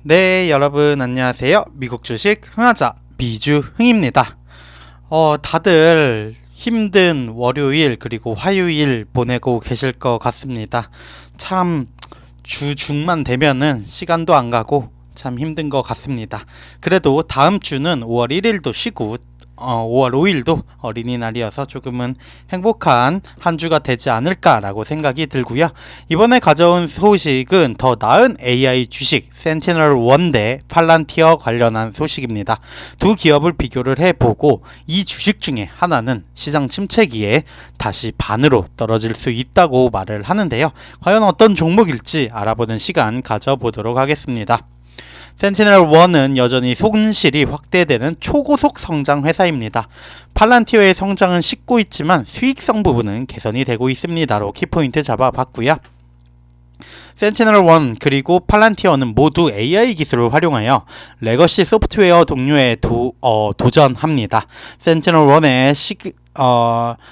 네, 여러분 안녕하세요. 미국 주식 흥하자 미주흥입니다. 다들 힘든 월요일 그리고 화요일 보내고 계실 것 같습니다. 참 주중만 되면은 시간도 안 가고 참 힘든 것 같습니다. 그래도 다음 주는 5월 1일도 쉬고 5월 5일도 어린이날이어서 조금은 행복한 한 주가 되지 않을까라고 생각이 들고요. 이번에 가져온 소식은 더 나은 AI 주식 센티널1 대 팔란티어 관련한 소식입니다. 두 기업을 비교를 해보고 이 주식 중에 하나는 시장 침체기에 다시 반으로 떨어질 수 있다고 말을 하는데요. 과연 어떤 종목일지 알아보는 시간 가져보도록 하겠습니다. 센티널1은 여전히 손실이 확대되는 초고속 성장 회사입니다. 팔란티어의 성장은 씻고 있지만 수익성 부분은 개선이 되고 있습니다로 키포인트 잡아봤고요. 센티널1 그리고 팔란티어는 모두 AI 기술을 활용하여 레거시 소프트웨어 동료에 도전합니다. 센티널1의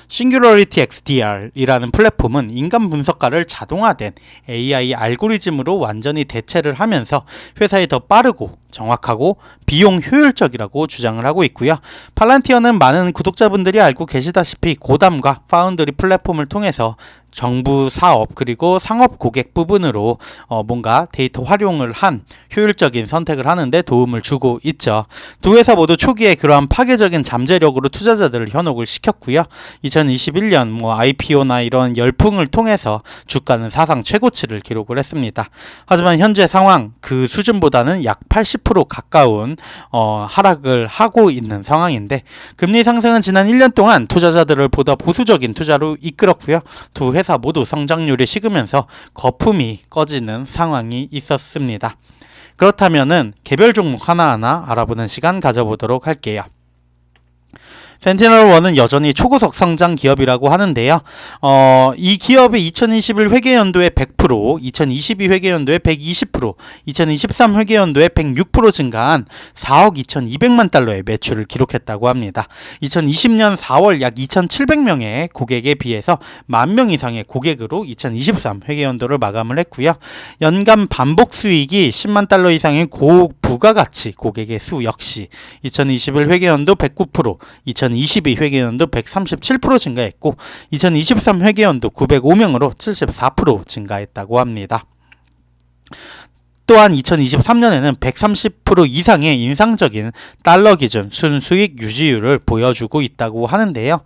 Singularity XDR이라는 플랫폼은 인간 분석가를 자동화된 AI 알고리즘으로 완전히 대체를 하면서 회사에 더 빠르고 정확하고 비용 효율적이라고 주장을 하고 있고요. 팔란티어는 많은 구독자분들이 알고 계시다시피 고담과 파운드리 플랫폼을 통해서 정부 사업 그리고 상업 고객 부분으로 뭔가 데이터 활용을 한 효율적인 선택을 하는데 도움을 주고 있죠. 두 회사 모두 초기에 그러한 파괴적인 잠재력으로 투자자들을 현혹을 시켰고요. 2021년 IPO나 이런 열풍을 통해서 주가는 사상 최고치를 기록을 했습니다. 하지만 현재 상황 그 수준보다는 약 80% 가까운 하락을 하고 있는 상황인데, 금리 상승은 지난 1년 동안 투자자들을 보다 보수적인 투자로 이끌었고요. 두 회사 모두 성장률이 식으면서 거품이 꺼지는 상황이 있었습니다. 그렇다면은 개별 종목 하나하나 알아보는 시간 가져보도록 할게요. 센티널1은 여전히 초고속 성장 기업이라고 하는데요. 이 기업의 2021 회계연도에 100%, 2022 회계연도에 120%, 2023 회계연도에 106% 증가한 4억 2200만 달러의 매출을 기록했다고 합니다. 2020년 4월 약 2700명의 고객에 비해서 10,000명 이상의 고객으로 2023 회계연도를 마감을 했고요. 연간 반복 수익이 10만 달러 이상의 고부가가치 고객의 수 역시 2021 회계연도 109%, 2022 회계연도 137% 증가했고 2023 회계연도 905명으로 74% 증가했다고 합니다. 또한 2023년에는 130% 이상의 인상적인 달러 기준 순수익 유지율을 보여주고 있다고 하는데요.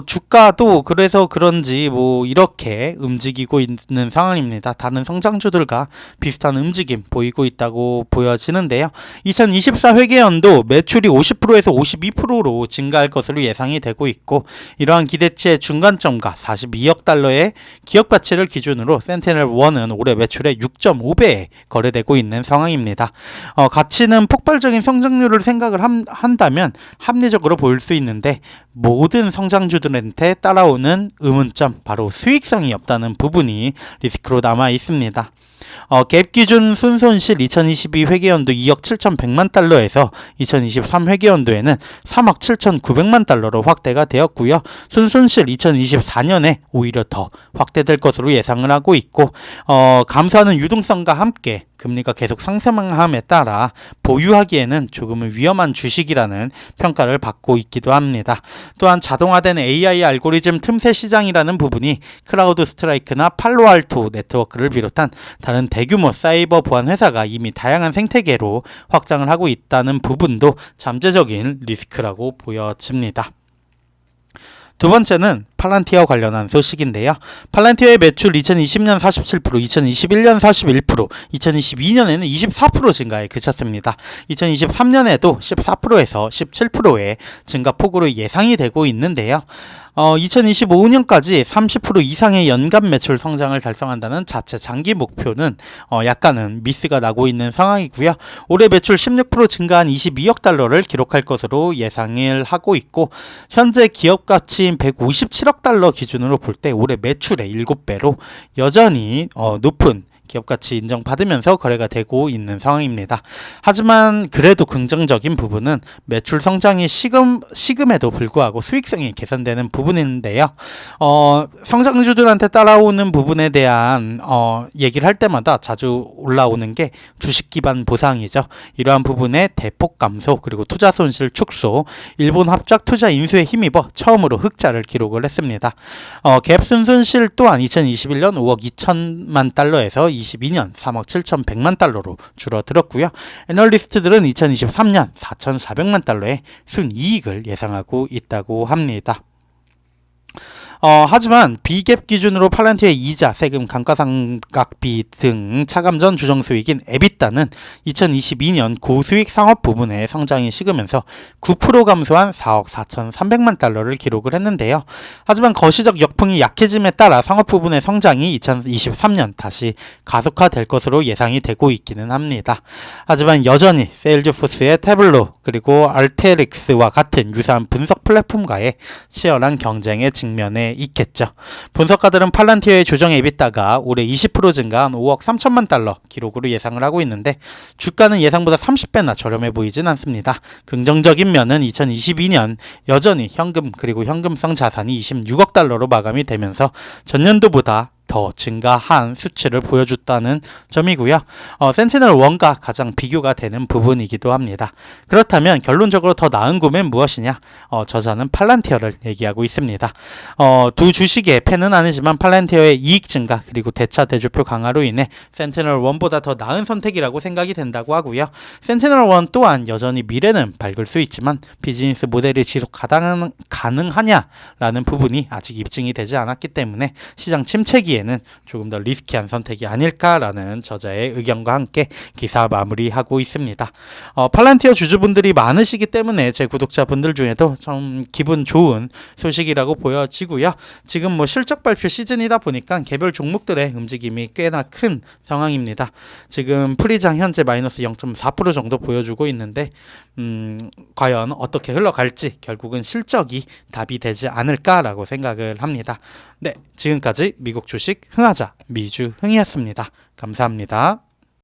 주가도 그래서 그런지 이렇게 움직이고 있는 상황입니다. 다른 성장주들과 비슷한 움직임 보이고 있다고 보여지는데요. 2024 회계연도 매출이 50%에서 52%로 증가할 것으로 예상이 되고 있고, 이러한 기대치의 중간점과 42억 달러의 기업 가치를 기준으로 센티널1은 올해 매출의 6.5배에 거래되고 있는 상황입니다. 가치는 폭발적인 성장률을 생각을 한다면 합리적으로 보일 수 있는데, 모든 성장주들한테 따라오는 의문점, 바로 수익성이 없다는 부분이 리스크로 남아 있습니다. 갭 기준 순손실 2022 회계연도 2억 7,100만 달러에서 2023 회계연도에는 3억 7,900만 달러로 확대가 되었고요. 순손실 2024년에 오히려 더 확대될 것으로 예상을 하고 있고, 감소하는 유동성과 함께 금리가 계속 상승함에 따라 보유하기에는 조금은 위험한 주식이라는 평가를 받고 있기도 합니다. 또한 자동화된 AI 알고리즘 틈새 시장이라는 부분이 크라우드 스트라이크나 팔로알토 네트워크를 비롯한 다른 대규모 사이버 보안 회사가 이미 다양한 생태계로 확장을 하고 있다는 부분도 잠재적인 리스크라고 보여집니다. 두 번째는 팔란티어 관련한 소식인데요. 팔란티어의 매출 2020년 47%, 2021년 41%, 2022년에는 24% 증가에 그쳤습니다. 2023년에도 14%에서 17%의 증가폭으로 예상이 되고 있는데요. 2025년까지 30% 이상의 연간 매출 성장을 달성한다는 자체 장기 목표는 약간은 미스가 나고 있는 상황이고요. 올해 매출 16% 증가한 22억 달러를 기록할 것으로 예상을 하고 있고, 현재 기업 가치인 157억 달러 기준으로 볼 때 올해 매출의 7배로 여전히 높은 기업가치 인정받으면서 거래가 되고 있는 상황입니다. 하지만 그래도 긍정적인 부분은 매출 성장이 시금에도 불구하고 수익성이 개선되는 부분인데요. 성장주들한테 따라오는 부분에 대한 얘기를 할 때마다 자주 올라오는 게 주식 기반 보상이죠. 이러한 부분의 대폭 감소 그리고 투자 손실 축소, 일본 합작 투자 인수에 힘입어 처음으로 흑자를 기록을 했습니다. 갭 순손실 또한 2021년 5억 2천만 달러에서 22년 3억 7,100만 달러로 줄어들었고요. 애널리스트들은 2023년 4,400만 달러의 순이익을 예상하고 있다고 합니다. 하지만 비갭 기준으로 팔란티어의 이자, 세금, 감가상각비 등 차감 전 주정 수익인 에비타는 2022년 고수익 상업 부분의 성장이 식으면서 9% 감소한 4억 4,300만 달러를 기록을 했는데요. 하지만 거시적 역풍이 약해짐에 따라 상업 부분의 성장이 2023년 다시 가속화될 것으로 예상이 되고 있기는 합니다. 하지만 여전히 세일즈포스의 태블로 그리고 알테릭스와 같은 유사한 분석 플랫폼과의 치열한 경쟁의 직면에 있겠죠. 분석가들은 팔란티어의 조정 에비타가 올해 20% 증가한 5억 3천만 달러 기록으로 예상을 하고 있는데 주가는 예상보다 30배나 저렴해 보이진 않습니다. 긍정적인 면은 2022년 여전히 현금 그리고 현금성 자산이 26억 달러로 마감이 되면서 전년도보다 더 증가한 수치를 보여줬다는 점이고요. 센티널1과 가장 비교가 되는 부분이기도 합니다. 그렇다면 결론적으로 더 나은 구매는 무엇이냐? 저자는 팔란티어를 얘기하고 있습니다. 두 주식의 팬은 아니지만 팔란티어의 이익 증가 그리고 대차 대조표 강화로 인해 센티널1보다 더 나은 선택이라고 생각이 된다고 하고요. 센티널1 또한 여전히 미래는 밝을 수 있지만 비즈니스 모델이 지속 가능하냐라는 부분이 아직 입증이 되지 않았기 때문에 시장 침체기에 는 조금 더 리스키한 선택이 아닐까라는 저자의 의견과 함께 기사 마무리하고 있습니다. 팔란티어 주주분들이 많으시기 때문에 제 구독자분들 중에도 좀 기분 좋은 소식이라고 보여지고요. 지금 실적 발표 시즌이다 보니까 개별 종목들의 움직임이 꽤나 큰 상황입니다. 지금 프리장 현재 마이너스 0.4% 정도 보여주고 있는데 과연 어떻게 흘러갈지 결국은 실적이 답이 되지 않을까라고 생각을 합니다. 네, 지금까지 미국 주식 흥하자 미주흥이었습니다. 감사합니다.